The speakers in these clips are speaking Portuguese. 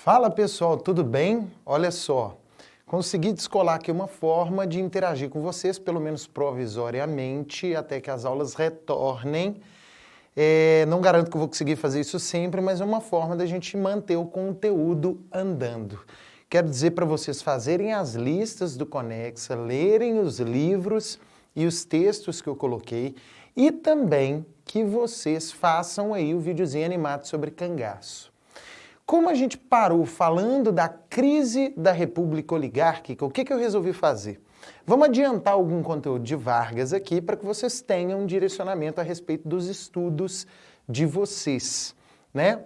Fala pessoal, tudo bem? Olha só, consegui descolar aqui uma forma de interagir com vocês, pelo menos provisoriamente, até que as aulas retornem. Não garanto que eu vou conseguir fazer isso sempre, mas é uma forma da gente manter o conteúdo andando. Quero dizer para vocês fazerem as listas do Conexa, lerem os livros e os textos que eu coloquei e também que vocês façam aí o videozinho animado sobre cangaço. Como a gente parou falando da crise da República Oligárquica, o que eu resolvi fazer? Vamos adiantar algum conteúdo de Vargas aqui para que vocês tenham um direcionamento a respeito dos estudos de vocês, né?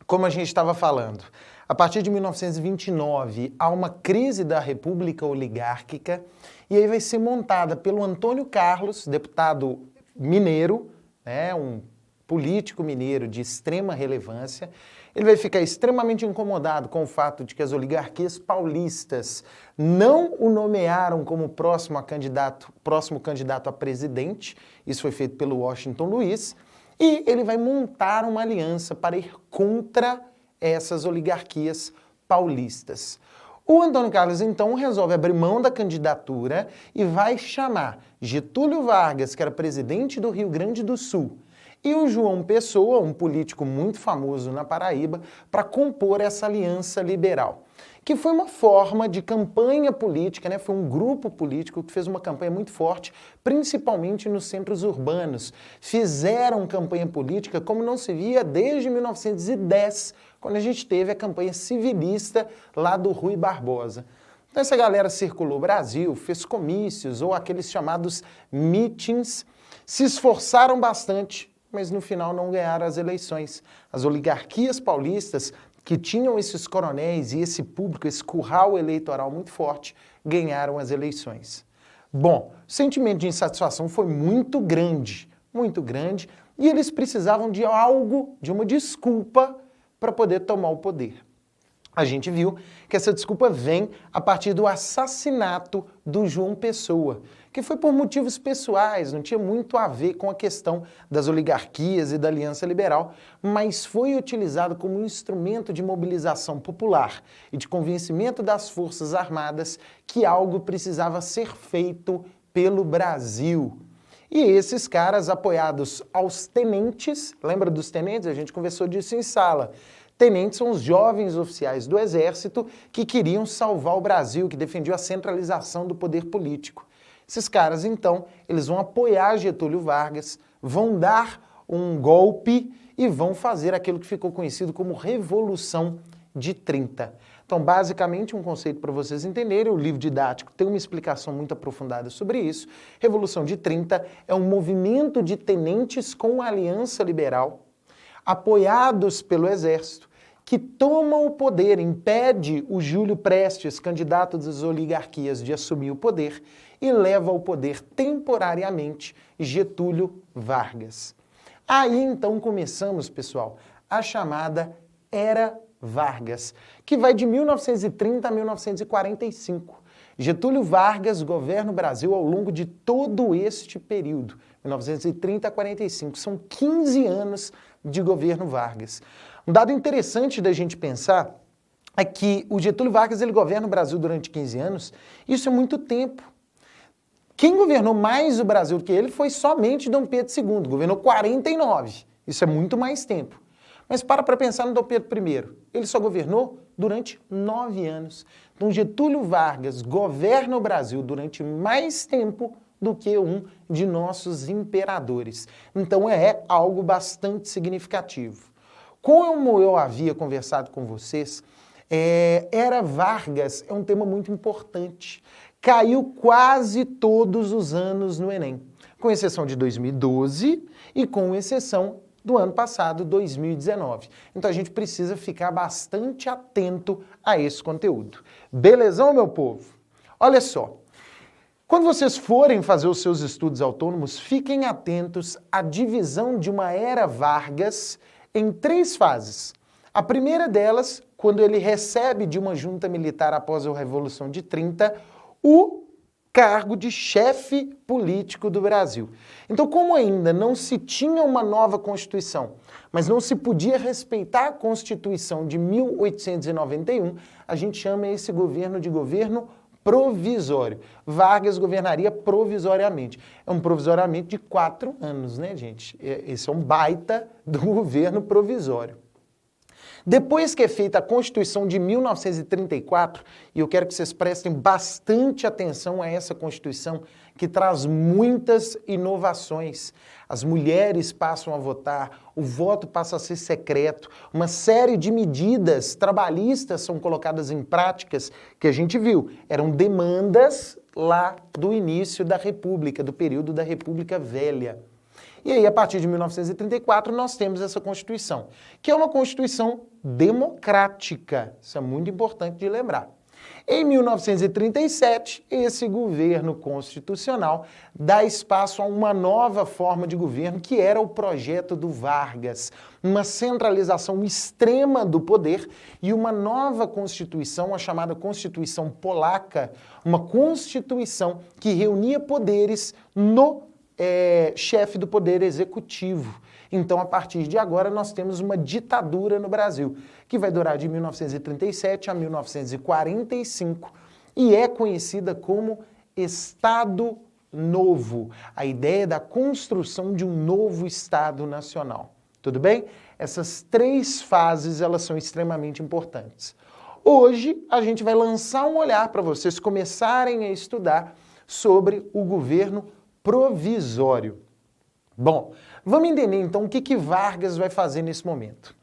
Como a gente estava falando, a partir de 1929 há uma crise da República Oligárquica e aí vai ser montada pelo Antônio Carlos, deputado mineiro, né, um político mineiro de extrema relevância. Ele vai ficar extremamente incomodado com o fato de que as oligarquias paulistas não o nomearam como próximo candidato a presidente. Isso foi feito pelo Washington Luiz. E ele vai montar uma aliança para ir contra essas oligarquias paulistas. O Antônio Carlos, então, resolve abrir mão da candidatura e vai chamar Getúlio Vargas, que era presidente do Rio Grande do Sul, e o João Pessoa, um político muito famoso na Paraíba, para compor essa aliança liberal, que foi uma forma de campanha política, né? Foi um grupo político que fez uma campanha muito forte, principalmente nos centros urbanos. Fizeram campanha política como não se via desde 1910, quando a gente teve a campanha civilista lá do Rui Barbosa. Então essa galera circulou o Brasil, fez comícios ou aqueles chamados mítins, se esforçaram bastante, mas no final não ganharam as eleições. As oligarquias paulistas, que tinham esses coronéis e esse público, esse curral eleitoral muito forte, ganharam as eleições. Bom, o sentimento de insatisfação foi muito grande, e eles precisavam de algo, de uma desculpa para poder tomar o poder. A gente viu que essa desculpa vem a partir do assassinato do João Pessoa, que foi por motivos pessoais, não tinha muito a ver com a questão das oligarquias e da Aliança Liberal, mas foi utilizado como um instrumento de mobilização popular e de convencimento das Forças Armadas que algo precisava ser feito pelo Brasil. E esses caras, apoiados aos tenentes, lembra dos tenentes? A gente conversou disso em sala. Tenentes são os jovens oficiais do Exército que queriam salvar o Brasil, que defendiam a centralização do poder político. Esses caras, então, eles vão apoiar Getúlio Vargas, vão dar um golpe e vão fazer aquilo que ficou conhecido como Revolução de 30. Então, basicamente, um conceito para vocês entenderem, o livro didático tem uma explicação muito aprofundada sobre isso. Revolução de 30 é um movimento de tenentes com a Aliança Liberal, apoiados pelo Exército, que tomam o poder, impede o Júlio Prestes, candidato das oligarquias, de assumir o poder e leva ao poder temporariamente Getúlio Vargas. Aí então começamos, pessoal, a chamada Era Vargas, que vai de 1930 a 1945. Getúlio Vargas governa o Brasil ao longo de todo este período, 1930 a 45. São 15 anos de governo Vargas. Um dado interessante da gente pensar é que o Getúlio Vargas ele governa o Brasil durante 15 anos. Isso é muito tempo. Quem governou mais o Brasil do que ele foi somente Dom Pedro II, governou 49. Isso é muito mais tempo. Mas para pensar no Dom Pedro I. Ele só governou durante 9 anos. Então Getúlio Vargas governa o Brasil durante mais tempo do que um de nossos imperadores. Então é algo bastante significativo. Como eu havia conversado com vocês, Era Vargas é um tema muito importante. Caiu quase todos os anos no Enem, com exceção de 2012 e com exceção do ano passado, 2019. Então a gente precisa ficar bastante atento a esse conteúdo. Belezão, meu povo? Olha só. Quando vocês forem fazer os seus estudos autônomos, fiquem atentos à divisão de uma Era Vargas em 3 fases. A primeira delas, quando ele recebe de uma junta militar após a Revolução de 30, o cargo de chefe político do Brasil. Então, como ainda não se tinha uma nova Constituição, mas não se podia respeitar a Constituição de 1891, a gente chama esse governo de governo provisório. Vargas governaria provisoriamente. É um provisoriamente de 4 anos, né, gente? Esse é um baita do governo provisório. Depois que é feita a Constituição de 1934, e eu quero que vocês prestem bastante atenção a essa Constituição, que traz muitas inovações. As mulheres passam a votar, o voto passa a ser secreto, uma série de medidas trabalhistas são colocadas em práticas que a gente viu. Eram demandas lá do início da República, do período da República Velha. E aí, a partir de 1934, nós temos essa Constituição, que é uma Constituição democrática. Isso é muito importante de lembrar. Em 1937, esse governo constitucional dá espaço a uma nova forma de governo, que era o projeto do Vargas, uma centralização extrema do poder e uma nova Constituição, a chamada Constituição Polaca, uma Constituição que reunia poderes no chefe do Poder Executivo. Então, a partir de agora, nós temos uma ditadura no Brasil, que vai durar de 1937 a 1945 e é conhecida como Estado Novo, a ideia da construção de um novo Estado Nacional. Tudo bem? Essas 3 fases, elas são extremamente importantes. Hoje, a gente vai lançar um olhar para vocês começarem a estudar sobre o governo provisório. Bom, vamos entender então o que Vargas vai fazer nesse momento.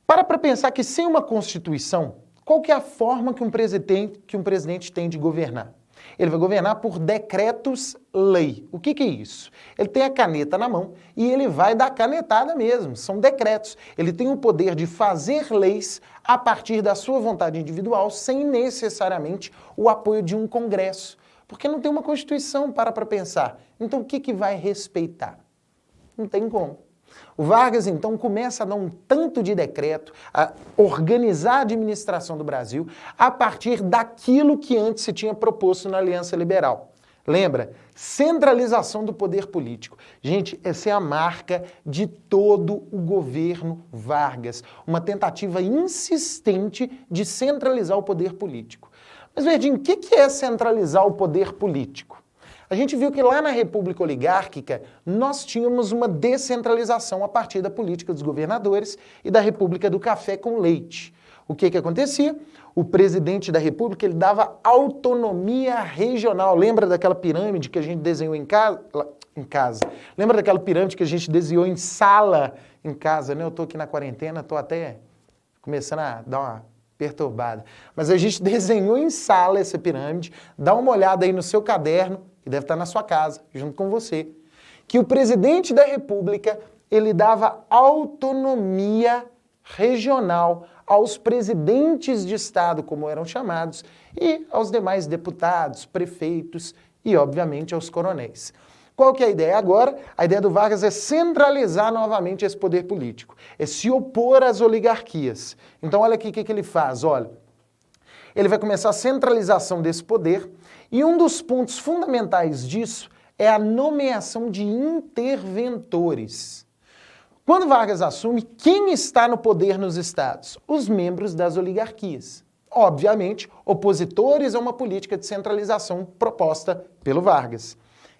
Para pensar que sem uma Constituição, qual que é a forma que um presidente tem de governar? Ele vai governar por decretos-lei. O que é isso? Ele tem a caneta na mão e ele vai dar canetada mesmo, são decretos. Ele tem o poder de fazer leis a partir da sua vontade individual, sem necessariamente o apoio de um Congresso. Porque não tem uma Constituição para pensar. Então, o que vai respeitar? Não tem como. O Vargas, então, começa a dar um tanto de decreto, a organizar a administração do Brasil a partir daquilo que antes se tinha proposto na Aliança Liberal. Lembra? Centralização do poder político. Gente, essa é a marca de todo o governo Vargas. Uma tentativa insistente de centralizar o poder político. Mas, Verdinho, o que é centralizar o poder político? A gente viu que lá na República Oligárquica nós tínhamos uma descentralização a partir da política dos governadores e da República do Café com Leite. O que acontecia? O presidente da República ele dava autonomia regional. Lembra daquela pirâmide que a gente desenhou em casa? Lembra daquela pirâmide que a gente desenhou em sala em casa? Né? Eu estou aqui na quarentena, estou até começando a dar uma perturbada. Mas a gente desenhou em sala essa pirâmide, dá uma olhada aí no seu caderno, que deve estar na sua casa, junto com você, que o presidente da República, ele dava autonomia regional aos presidentes de Estado, como eram chamados, e aos demais deputados, prefeitos e, obviamente, aos coronéis. Qual que é a ideia agora? A ideia do Vargas é centralizar novamente esse poder político, é se opor às oligarquias. Então, olha aqui o que ele faz, olha. Ele vai começar a centralização desse poder e um dos pontos fundamentais disso é a nomeação de interventores. Quando Vargas assume, quem está no poder nos estados? Os membros das oligarquias. Obviamente, opositores a uma política de centralização proposta pelo Vargas. O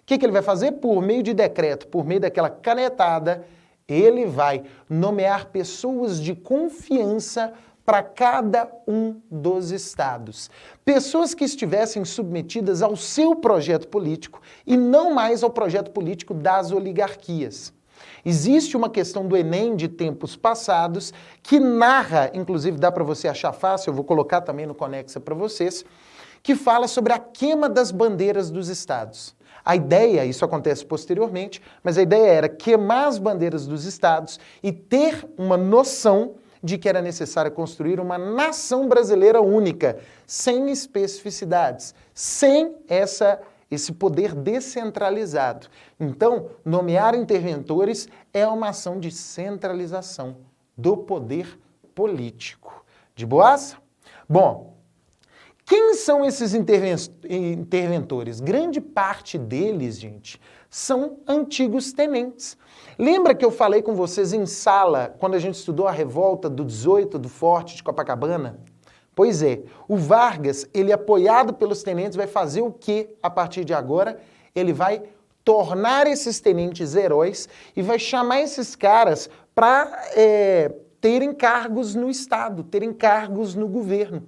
que ele vai fazer? Por meio de decreto, por meio daquela canetada, ele vai nomear pessoas de confiança para cada um dos estados. Pessoas que estivessem submetidas ao seu projeto político e não mais ao projeto político das oligarquias. Existe uma questão do Enem de tempos passados que narra, inclusive dá para você achar fácil, eu vou colocar também no Conexa para vocês, que fala sobre a queima das bandeiras dos estados. A ideia, isso acontece posteriormente, mas a ideia era queimar as bandeiras dos estados e ter uma noção de que era necessário construir uma nação brasileira única, sem especificidades, sem esse poder descentralizado. Então, nomear interventores é uma ação de centralização do poder político. De boaça? Bom, Quem são esses interventores? Grande parte deles, gente, são antigos tenentes. Lembra que eu falei com vocês em sala, quando a gente estudou a revolta do 18 do Forte de Copacabana? Pois é, o Vargas, ele apoiado pelos tenentes, vai fazer o quê a partir de agora? Ele vai tornar esses tenentes heróis e vai chamar esses caras para terem cargos no Estado, terem cargos no governo.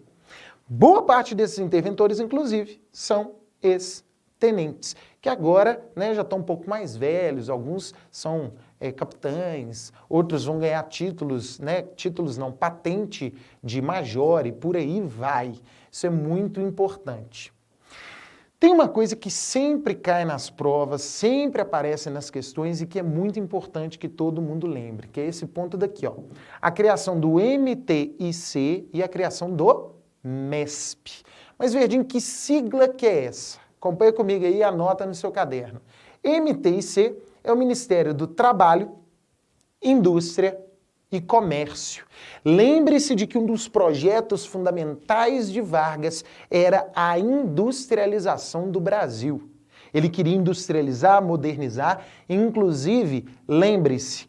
Boa parte desses interventores, inclusive, são ex-tenentes, que agora, né, já estão um pouco mais velhos, alguns são capitães, outros vão ganhar títulos, né, títulos não, patente de major e por aí vai. Isso é muito importante. Tem uma coisa que sempre cai nas provas, sempre aparece nas questões e que é muito importante que todo mundo lembre, que é esse ponto daqui, ó. A criação do MTIC e a criação do MESP. Mas, Verdinho, que sigla que é essa? Acompanha comigo aí e anota no seu caderno. MTIC é o Ministério do Trabalho, Indústria e Comércio. Lembre-se de que um dos projetos fundamentais de Vargas era a industrialização do Brasil. Ele queria industrializar, modernizar, inclusive, lembre-se,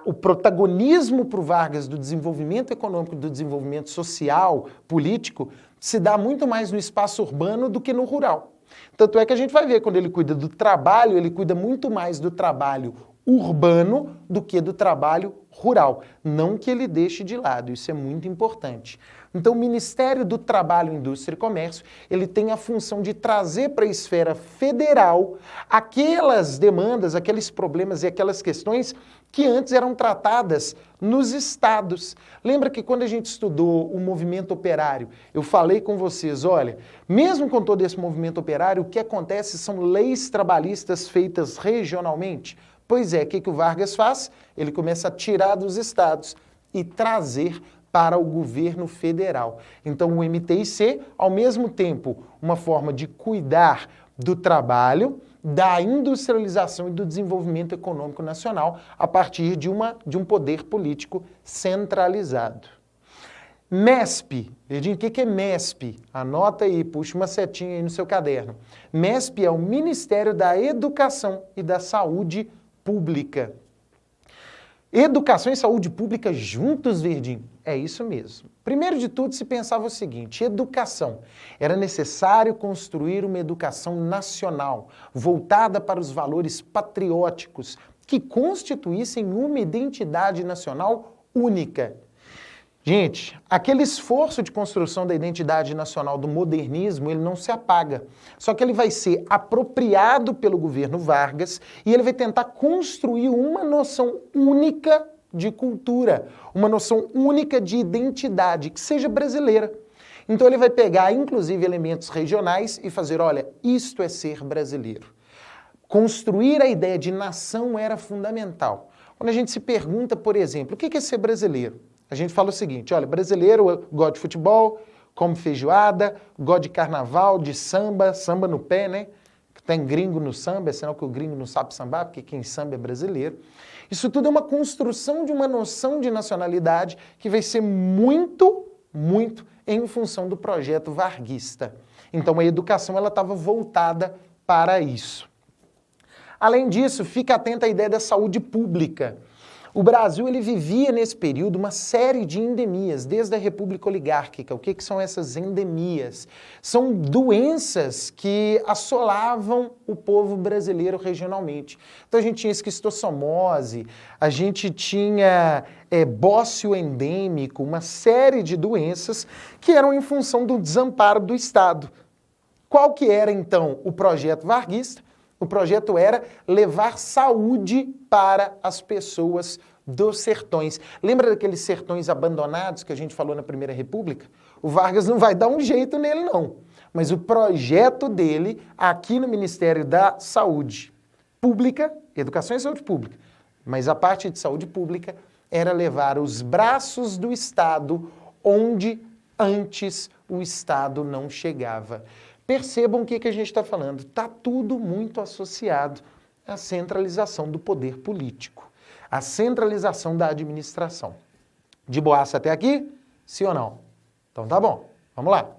o protagonismo para o Vargas do desenvolvimento econômico, do desenvolvimento social, político, se dá muito mais no espaço urbano do que no rural. Tanto é que a gente vai ver, quando ele cuida do trabalho, ele cuida muito mais do trabalho urbano do que do trabalho rural. Não que ele deixe de lado, isso é muito importante. Então, o Ministério do Trabalho, Indústria e Comércio, ele tem a função de trazer para a esfera federal aquelas demandas, aqueles problemas e aquelas questões que antes eram tratadas nos estados. Lembra que quando a gente estudou o movimento operário, eu falei com vocês, olha, mesmo com todo esse movimento operário, o que acontece são leis trabalhistas feitas regionalmente. Pois é, o que o Vargas faz? Ele começa a tirar dos estados e trazer para o governo federal. Então, o MTIC, ao mesmo tempo, uma forma de cuidar do trabalho, da industrialização e do desenvolvimento econômico nacional a partir de um poder político centralizado. MESP, Verdinho, o que é MESP? Anota aí, puxa uma setinha aí no seu caderno. MESP é o Ministério da Educação e da Saúde Pública. Educação e saúde pública juntos, Verdinho? É isso mesmo. Primeiro de tudo, se pensava o seguinte, educação. Era necessário construir uma educação nacional, voltada para os valores patrióticos, que constituíssem uma identidade nacional única. Gente, aquele esforço de construção da identidade nacional do modernismo, ele não se apaga. Só que ele vai ser apropriado pelo governo Vargas e ele vai tentar construir uma noção única de cultura, uma noção única de identidade, que seja brasileira. Então ele vai pegar, inclusive, elementos regionais e fazer, olha, isto é ser brasileiro. Construir a ideia de nação era fundamental. Quando a gente se pergunta, por exemplo, o que é ser brasileiro? A gente fala o seguinte, olha, brasileiro gosta de futebol, come feijoada, gosta de carnaval, de samba, samba no pé, né? Tem gringo no samba, é sinal que o gringo não sabe sambar, porque quem samba é brasileiro. Isso tudo é uma construção de uma noção de nacionalidade que vai ser muito, muito em função do projeto varguista. Então a educação ela estava voltada para isso. Além disso, fica atento à ideia da saúde pública. O Brasil ele vivia nesse período uma série de endemias, desde a República Oligárquica. O que são essas endemias? São doenças que assolavam o povo brasileiro regionalmente. Então a gente tinha esquistossomose, a gente tinha bócio endêmico, uma série de doenças que eram em função do desamparo do Estado. Qual que era então o projeto varguista? O projeto era levar saúde para as pessoas dos sertões. Lembra daqueles sertões abandonados que a gente falou na Primeira República? O Vargas não vai dar um jeito nele, não. Mas o projeto dele, aqui no Ministério da Saúde Pública, Educação e Saúde Pública, mas a parte de saúde pública era levar os braços do Estado onde antes o Estado não chegava. Percebam o que a gente está falando. Está tudo muito associado à centralização do poder político, à centralização da administração. De boaça até aqui? Sim ou não? Então tá bom, vamos lá.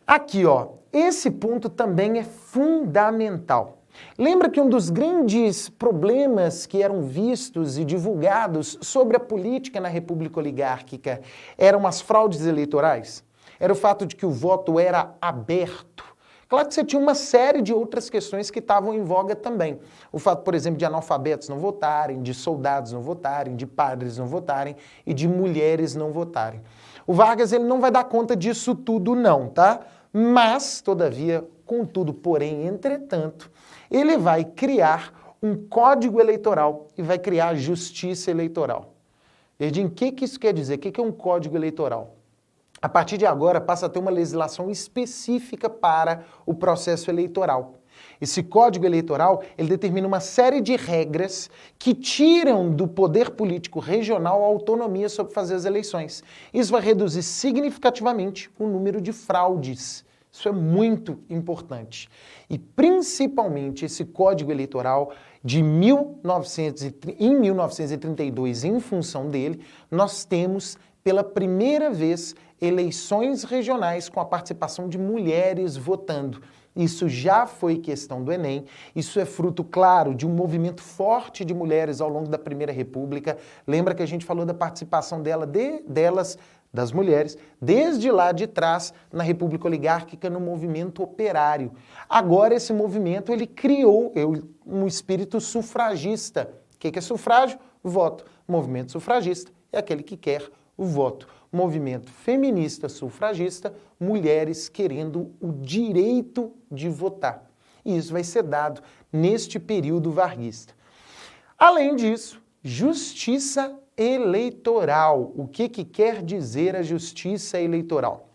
Aqui, ó, esse ponto também é fundamental. Lembra que um dos grandes problemas que eram vistos e divulgados sobre a política na República Oligárquica eram as fraudes eleitorais? Era o fato de que o voto era aberto. Claro que você tinha uma série de outras questões que estavam em voga também. O fato, por exemplo, de analfabetos não votarem, de soldados não votarem, de padres não votarem e de mulheres não votarem. O Vargas ele não vai dar conta disso tudo não, tá? Mas, todavia, contudo, porém, entretanto, ele vai criar um código eleitoral e vai criar a justiça eleitoral. Edinho, o que isso quer dizer? O que é um código eleitoral? A partir de agora, passa a ter uma legislação específica para o processo eleitoral. Esse Código Eleitoral, ele determina uma série de regras que tiram do poder político regional a autonomia sobre fazer as eleições. Isso vai reduzir significativamente o número de fraudes. Isso é muito importante. E, principalmente, esse Código Eleitoral em 1932, em função dele, nós temos, pela primeira vez, eleições regionais com a participação de mulheres votando. Isso já foi questão do Enem, isso é fruto, claro, de um movimento forte de mulheres ao longo da Primeira República. Lembra que a gente falou da participação das mulheres, desde lá de trás, na República Oligárquica, no movimento operário. Agora esse movimento, ele criou um espírito sufragista. O que é sufrágio? Voto. Movimento sufragista é aquele que quer o voto. Movimento feminista sufragista, mulheres querendo o direito de votar. E isso vai ser dado neste período varguista. Além disso, justiça eleitoral. O que quer dizer a justiça eleitoral?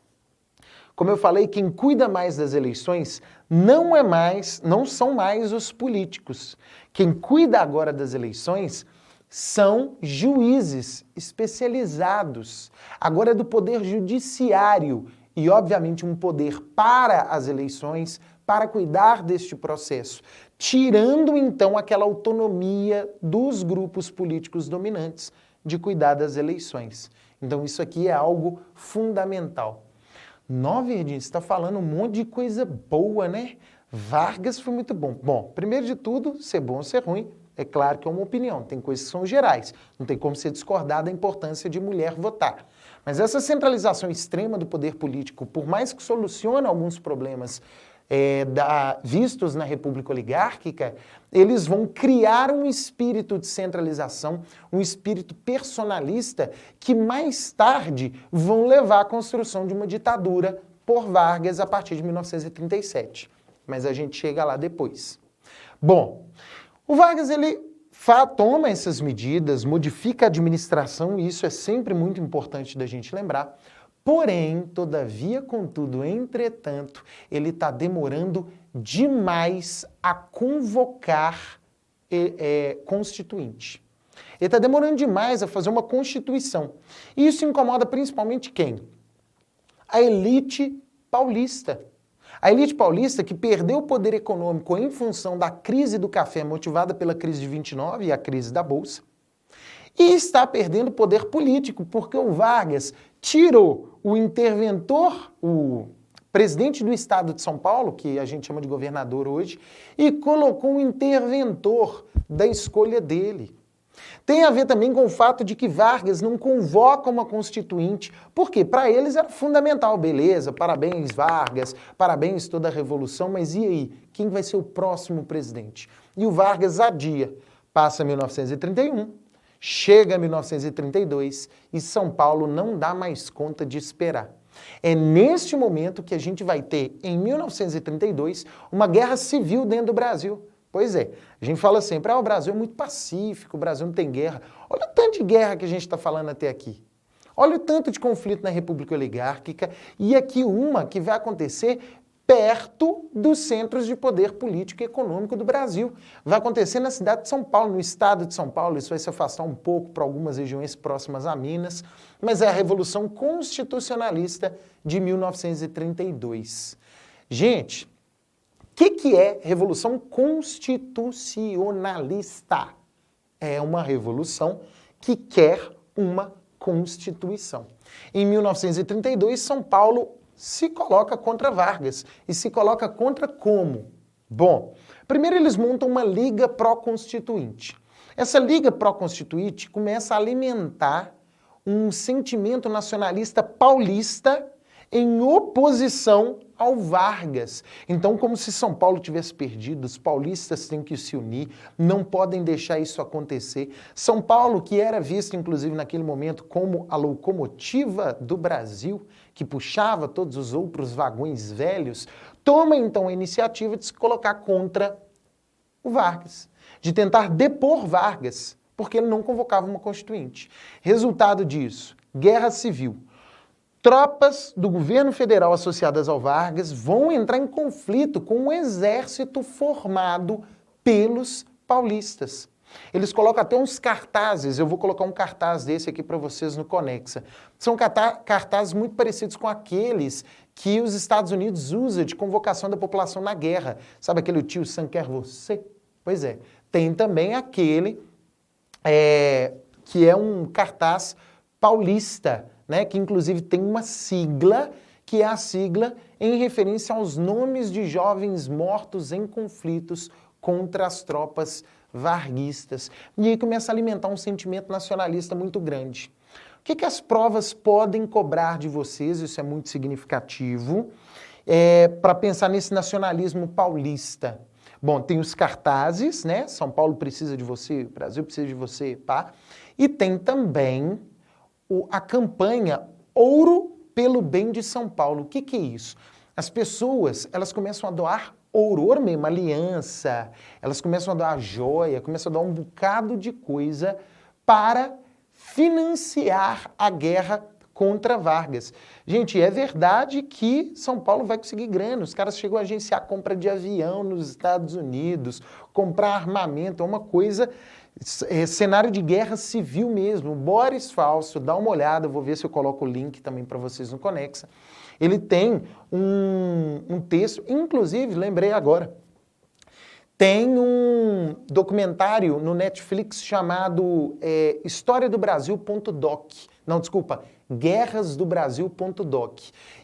Como eu falei, quem cuida mais das eleições não são mais os políticos. Quem cuida agora das eleições são juízes especializados. Agora é do poder judiciário e, obviamente, um poder para as eleições, para cuidar deste processo, tirando, então, aquela autonomia dos grupos políticos dominantes de cuidar das eleições. Então, isso aqui é algo fundamental. Verdinho, você está falando um monte de coisa boa, né? Vargas foi muito bom. Bom, primeiro de tudo, ser bom ou ser ruim, é claro que é uma opinião, tem coisas que são gerais, não tem como você discordar da importância de mulher votar. Mas essa centralização extrema do poder político, por mais que solucione alguns problemas vistos na República Oligárquica, eles vão criar um espírito de centralização, um espírito personalista, que mais tarde vão levar à construção de uma ditadura por Vargas a partir de 1937. Mas a gente chega lá depois. Bom, o Vargas, ele toma essas medidas, modifica a administração, e isso é sempre muito importante da gente lembrar. Porém, todavia, contudo, entretanto, ele está demorando demais a convocar constituinte. Ele está demorando demais a fazer uma constituição. E isso incomoda principalmente quem? A elite paulista. A elite paulista que perdeu o poder econômico em função da crise do café motivada pela crise de 29 e a crise da Bolsa, e está perdendo poder político, porque o Vargas tirou o interventor, o presidente do estado de São Paulo, que a gente chama de governador hoje, e colocou um interventor da escolha dele. Tem a ver também com o fato de que Vargas não convoca uma constituinte, porque para eles era fundamental, beleza, parabéns Vargas, parabéns toda a revolução, mas e aí? Quem vai ser o próximo presidente? E o Vargas adia, passa 1931, chega 1932 e São Paulo não dá mais conta de esperar. É neste momento que a gente vai ter, em 1932, uma guerra civil dentro do Brasil. Pois é, a gente fala sempre, o Brasil é muito pacífico, o Brasil não tem guerra. Olha o tanto de guerra que a gente está falando até aqui. Olha o tanto de conflito na República Oligárquica e aqui uma que vai acontecer perto dos centros de poder político e econômico do Brasil. Vai acontecer na cidade de São Paulo, no estado de São Paulo, isso vai se afastar um pouco para algumas regiões próximas a Minas, mas é a Revolução Constitucionalista de 1932. Gente, o que é Revolução Constitucionalista? É uma revolução que quer uma Constituição. Em 1932, São Paulo se coloca contra Vargas. E se coloca contra como? Bom, primeiro eles montam uma liga pró-constituinte. Essa liga pró-constituinte começa a alimentar um sentimento nacionalista paulista em oposição ao Vargas. Então, como se São Paulo tivesse perdido, os paulistas têm que se unir, não podem deixar isso acontecer. São Paulo, que era visto, inclusive, naquele momento como a locomotiva do Brasil, que puxava todos os outros vagões velhos, toma, então, a iniciativa de se colocar contra o Vargas, de tentar depor Vargas, porque ele não convocava uma constituinte. Resultado disso, guerra civil. Tropas do governo federal associadas ao Vargas vão entrar em conflito com um exército formado pelos paulistas. Eles colocam até uns cartazes, eu vou colocar um cartaz desse aqui para vocês no Conexa. São cartazes muito parecidos com aqueles que os Estados Unidos usam de convocação da população na guerra. Sabe aquele tio Sam quer você? Pois é, tem também aquele que é um cartaz paulista, né, que inclusive tem uma sigla, que é a sigla em referência aos nomes de jovens mortos em conflitos contra as tropas varguistas. E aí começa a alimentar um sentimento nacionalista muito grande. O que as provas podem cobrar de vocês? Isso é muito significativo, para pensar nesse nacionalismo paulista. Bom, tem os cartazes, né? São Paulo precisa de você, Brasil precisa de você, pá. E tem também a campanha Ouro pelo Bem de São Paulo. O que é isso? As pessoas, elas começam a doar ouro mesmo, aliança, elas começam a doar joia, começam a doar um bocado de coisa para financiar a guerra contra Vargas. Gente, é verdade que São Paulo vai conseguir grana, os caras chegam a agenciar compra de avião nos Estados Unidos, comprar armamento, é uma coisa... cenário de guerra civil mesmo. Boris Falso, dá uma olhada, eu vou ver se eu coloco o link também para vocês no Conexa. Ele tem um texto, inclusive, lembrei agora, tem um documentário no Netflix chamado História do Brasil.doc. Não, desculpa, guerrasdobrasil.doc.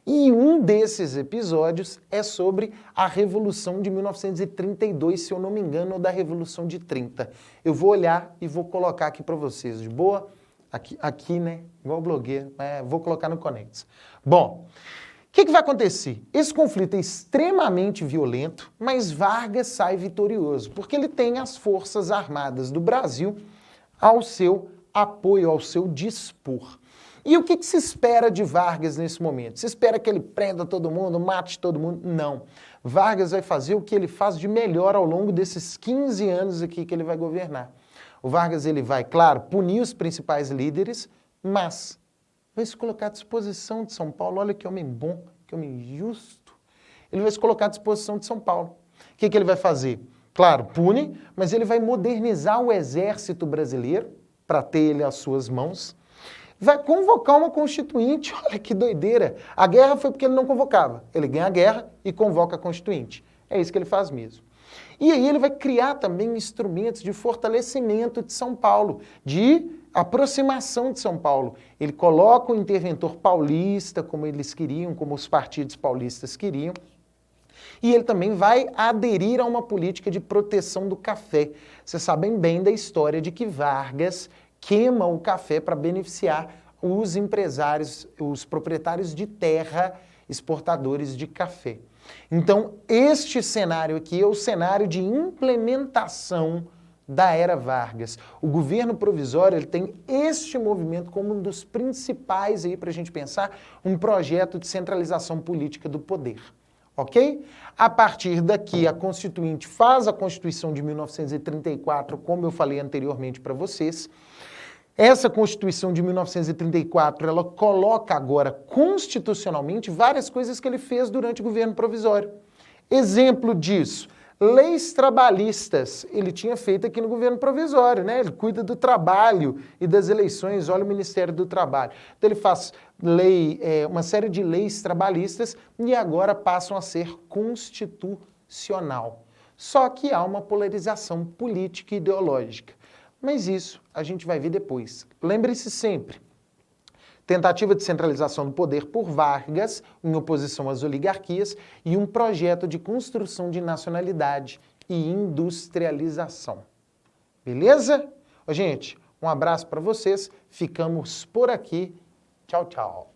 E um desses episódios é sobre a Revolução de 1932, se eu não me engano, ou da Revolução de 30. Eu vou olhar e vou colocar aqui para vocês, de boa? Aqui, né? Igual blogueiro, vou colocar no Conexa. Bom, o que vai acontecer? Esse conflito é extremamente violento, mas Vargas sai vitorioso, porque ele tem as Forças Armadas do Brasil ao seu apoio, ao seu dispor. E o que se espera de Vargas nesse momento? Se espera que ele prenda todo mundo, mate todo mundo? Não. Vargas vai fazer o que ele faz de melhor ao longo desses 15 anos aqui que ele vai governar. O Vargas ele vai, claro, punir os principais líderes, mas vai se colocar à disposição de São Paulo. Olha que homem bom, que homem justo. Ele vai se colocar à disposição de São Paulo. O que ele vai fazer? Claro, pune, mas ele vai modernizar o exército brasileiro para ter ele às suas mãos. Vai convocar uma constituinte, olha que doideira. A guerra foi porque ele não convocava. Ele ganha a guerra e convoca a constituinte. É isso que ele faz mesmo. E aí ele vai criar também instrumentos de fortalecimento de São Paulo, de aproximação de São Paulo. Ele coloca o interventor paulista, como eles queriam, como os partidos paulistas queriam. E ele também vai aderir a uma política de proteção do café. Vocês sabem bem da história de que Vargas queima o café para beneficiar os empresários, os proprietários de terra, exportadores de café. Então, este cenário aqui é o cenário de implementação da era Vargas. O governo provisório ele tem este movimento como um dos principais aí para a gente pensar um projeto de centralização política do poder. Ok? A partir daqui, a Constituinte faz a Constituição de 1934, como eu falei anteriormente para vocês. Essa Constituição de 1934, ela coloca agora constitucionalmente várias coisas que ele fez durante o governo provisório. Exemplo disso, leis trabalhistas, ele tinha feito aqui no governo provisório, né? Ele cuida do trabalho e das eleições, olha o Ministério do Trabalho. Então ele faz uma série de leis trabalhistas e agora passam a ser constitucional. Só que há uma polarização política e ideológica. Mas isso a gente vai ver depois. Lembre-se sempre, tentativa de centralização do poder por Vargas, em oposição às oligarquias, e um projeto de construção de nacionalidade e industrialização. Beleza? Ô, gente, um abraço para vocês, ficamos por aqui. Tchau, tchau.